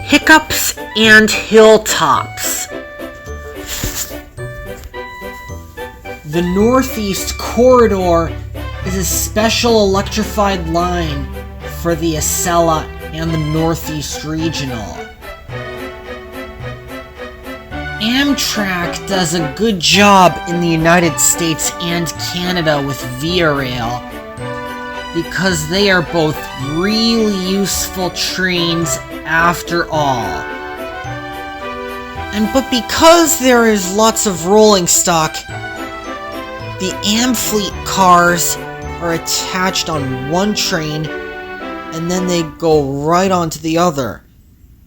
Hiccups and Hilltops. The Northeast Corridor is a special electrified line for the Acela and the Northeast Regional. Amtrak does a good job in the United States and Canada with Via Rail because they are both really useful trains after all. But because there is lots of rolling stock, the Amfleet cars are attached on one train and then they go right onto the other.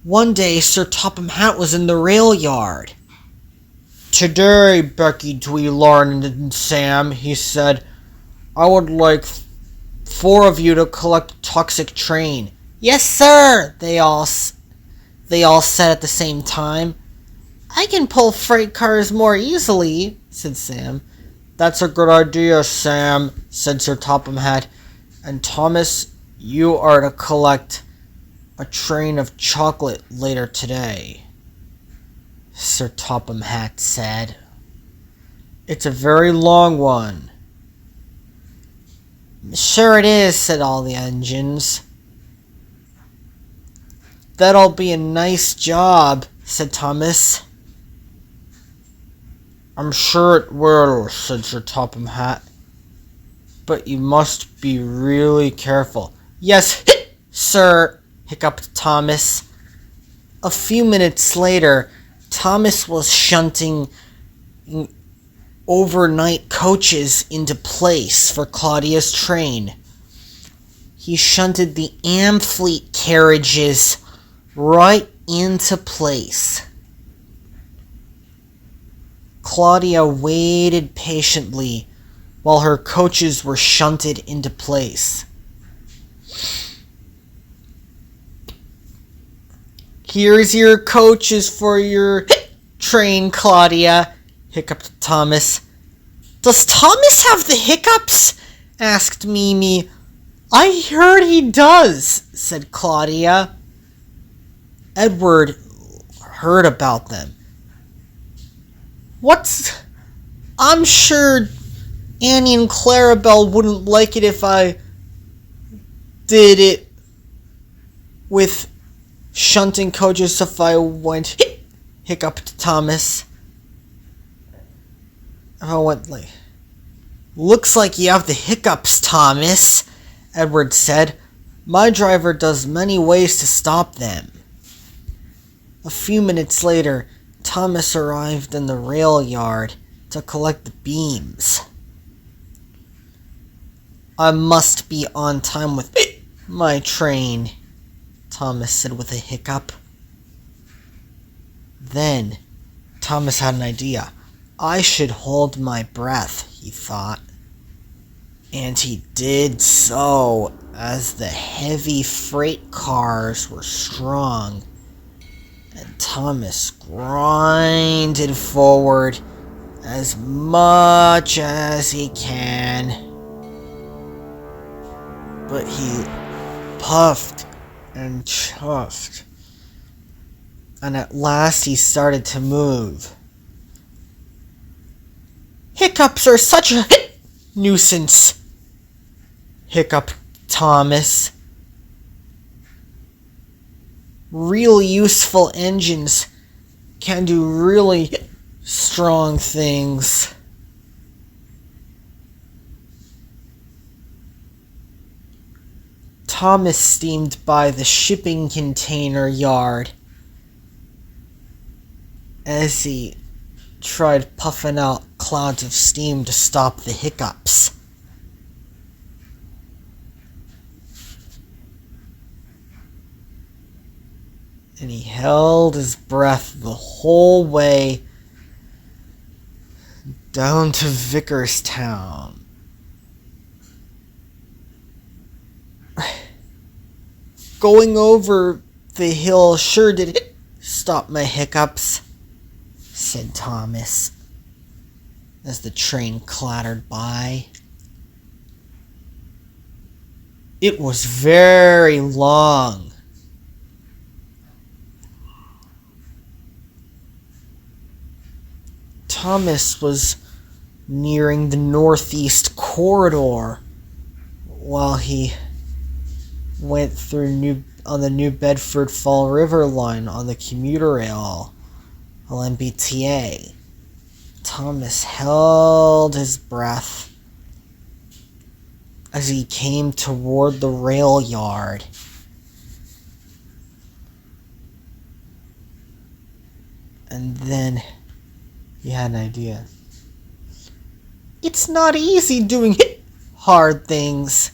One day, Sir Topham Hatt was in the rail yard. "Today, Becky, Dwee, Lauren, and Sam," he said, "I would like 4 of you to collect a toxic train." "Yes, sir," they all said at the same time. "I can pull freight cars more easily," said Sam. "That's a good idea, Sam," said Sir Topham Hatt. "And Thomas, you are to collect a train of chocolate later today," Sir Topham Hatt said. "It's a very long one." "Sure it is," said all the engines. "That'll be a nice job," said Thomas. "I'm sure it will," said Sir Topham Hatt. "But you must be really careful." "Yes, sir," hiccuped Thomas. A few minutes later, Thomas was shunting overnight coaches into place for Claudia's train. He shunted the Amfleet carriages right into place. Claudia waited patiently while her coaches were shunted into place. "Here's your coaches for your train, Claudia," hiccuped Thomas. "Does Thomas have the hiccups?" asked Mimi. "I heard he does," said Claudia. Edward heard about them. "I'm sure Annie and Clarabelle wouldn't like it if I did it with shunting coaches if I went," hiccuped Thomas. "Looks like you have the hiccups, Thomas," Edward said. "My driver does many ways to stop them." A few minutes later, Thomas arrived in the rail yard to collect the beams. "I must be on time with my train," Thomas said with a hiccup. Then, Thomas had an idea. "I should hold my breath," he thought. And he did so, as the heavy freight cars were strong, and Thomas grinded forward as much as he can. But he puffed and chuffed, and at last he started to move. "Hiccups are such a nuisance," hiccuped Thomas. "Real useful engines can do really strong things." Thomas steamed by the shipping container yard as he tried puffing out clouds of steam to stop the hiccups. And he held his breath the whole way down to Vickerstown. "Going over the hill sure did stop my hiccups," said Thomas, as the train clattered by. It was very long. Thomas was nearing the northeast corridor while he went through on the New Bedford Fall River line on the commuter rail, LMBTA. Thomas held his breath as he came toward the rail yard. And then he had an idea. It's not easy doing hard things,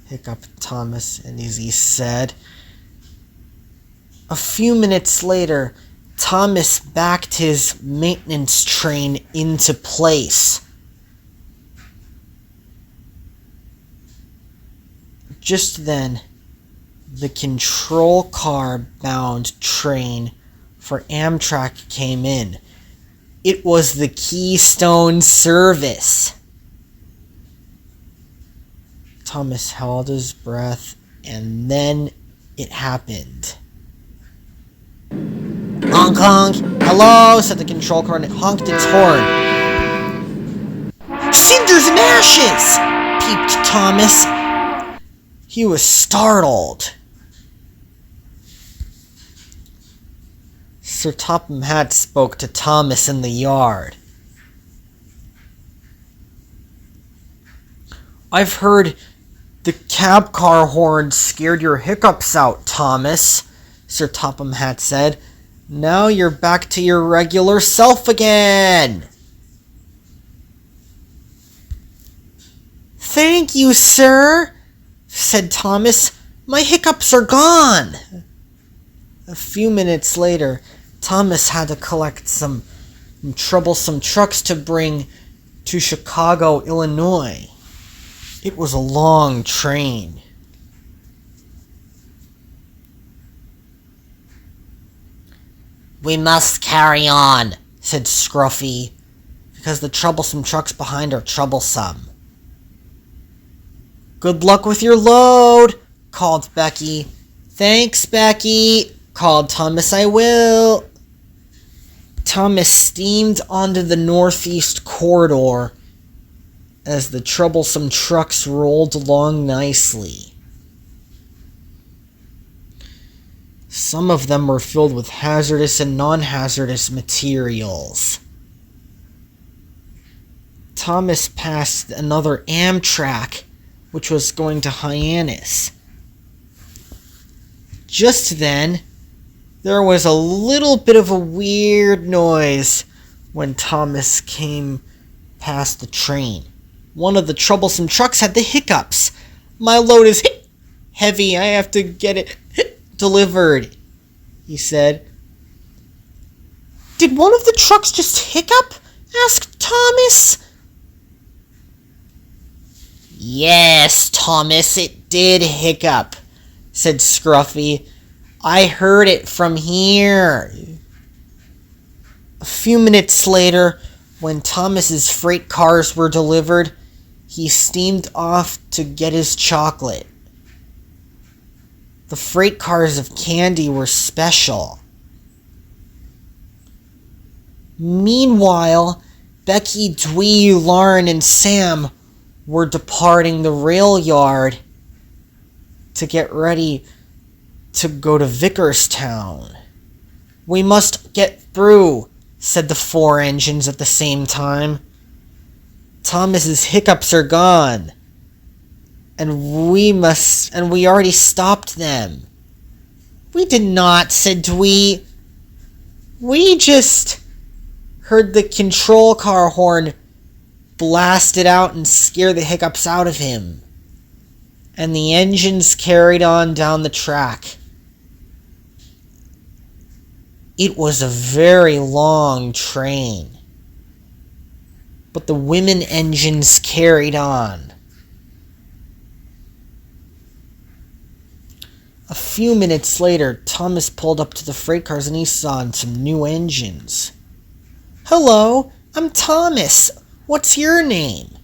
hiccuped Thomas, and as he said. A few minutes later, Thomas backed his maintenance train into place. Just then, the control car-bound train for Amtrak came in. It was the Keystone Service. Thomas held his breath, and then it happened. Honk honk! Hello, said the control car, and it honked its horn. Cinders and ashes! Peeped Thomas. He was startled. Sir Topham Hatt spoke to Thomas in the yard. I've heard the cab car horn scared your hiccups out, Thomas, Sir Topham Hatt said. Now you're back to your regular self again. Thank you, sir, said Thomas. My hiccups are gone. A few minutes later, Thomas had to collect some troublesome trucks to bring to Chicago, Illinois. It was a long train. We must carry on, said Scruffy, because the troublesome trucks behind are troublesome. Good luck with your load, called Becky. Thanks, Becky, called Thomas. I will. Thomas steamed onto the northeast corridor as the troublesome trucks rolled along nicely. Some of them were filled with hazardous and non-hazardous materials. Thomas passed another Amtrak, which was going to Hyannis. Just then, there was a little bit of a weird noise when Thomas came past the train. One of the troublesome trucks had the hiccups. My load is heavy. I have to get it delivered, he said. Did one of the trucks just hiccup? Asked Thomas. Yes, Thomas, it did hiccup, said Scruffy. I heard it from here. A few minutes later, when Thomas's freight cars were delivered, he steamed off to get his chocolate. The freight cars of candy were special. Meanwhile, Becky, Dwee, Lauren, and Sam were departing the rail yard to get ready to go to Vickerstown. We must get through, said the four engines at the same time. Thomas's hiccups are gone, and we already stopped them. We did not, said Dwee. We just heard the control car horn blast it out and scare the hiccups out of him. And the engines carried on down the track. It was a very long train, but the women engines carried on. A few minutes later, Thomas pulled up to the freight cars and he saw some new engines. Hello, I'm Thomas. What's your name?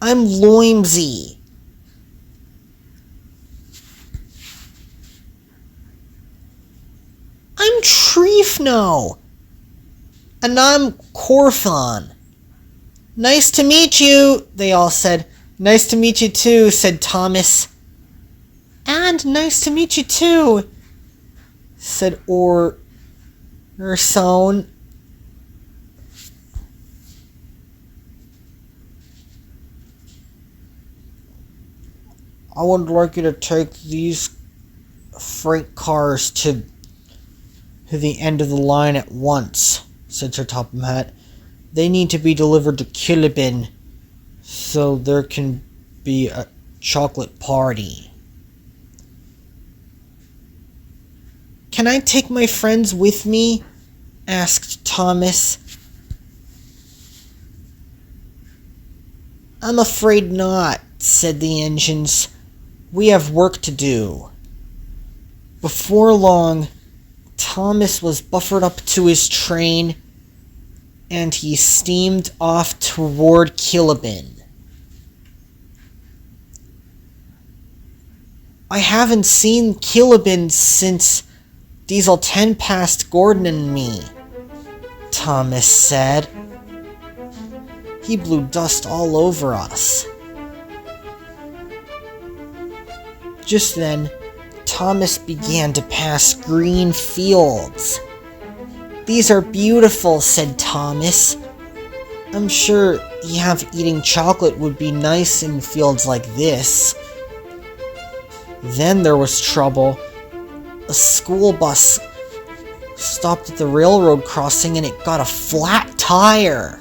I'm Loimsy. I'm Creefno. And I'm Corthon. Nice to meet you, they all said. Nice to meet you too, said Thomas. And nice to meet you too, said Orson. I would like you to take these freight cars to the end of the line at once, said Sir Topham Hatt. They need to be delivered to Kilibin so there can be a chocolate party. Can I take my friends with me? Asked Thomas. I'm afraid not, said the engines. We have work to do. Before long, Thomas was buffered up to his train, and he steamed off toward Kilibin. I haven't seen Kilibin since Diesel 10 passed Gordon and me, Thomas said. He blew dust all over us. Just then, Thomas began to pass green fields. These are beautiful, said Thomas. I'm sure eating chocolate would be nice in fields like this. Then there was trouble. A school bus stopped at the railroad crossing and it got a flat tire.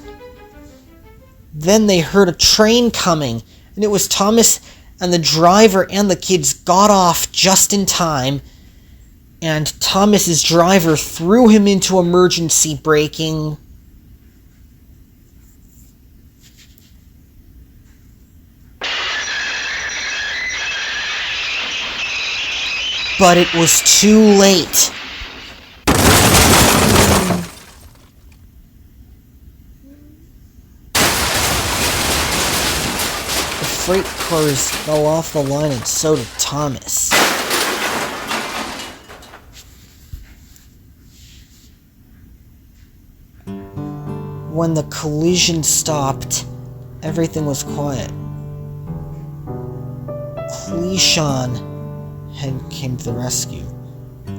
Then they heard a train coming, and it was Thomas, and the driver and the kids got off just in time, and Thomas's driver threw him into emergency braking. But it was too late. The freight cars fell off the line and so did Thomas. When the collision stopped, everything was quiet. Cleishon came to the rescue.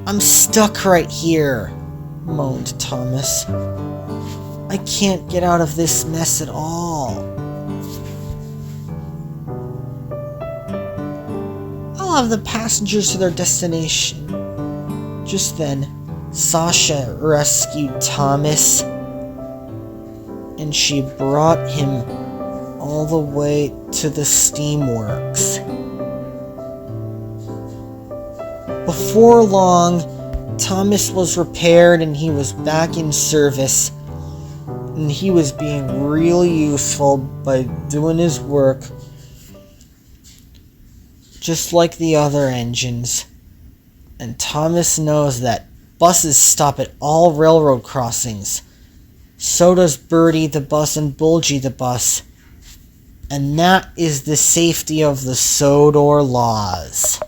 I'm stuck right here, moaned Thomas. I can't get out of this mess at all. I'll have the passengers to their destination. Just then, Sasha rescued Thomas, and she brought him all the way to the steamworks. Before long, Thomas was repaired and he was back in service, and he was being really useful by doing his work just like the other engines. And Thomas knows that buses stop at all railroad crossings. So does Birdie the bus and Bulgy the bus. And that is the safety of the Sodor laws.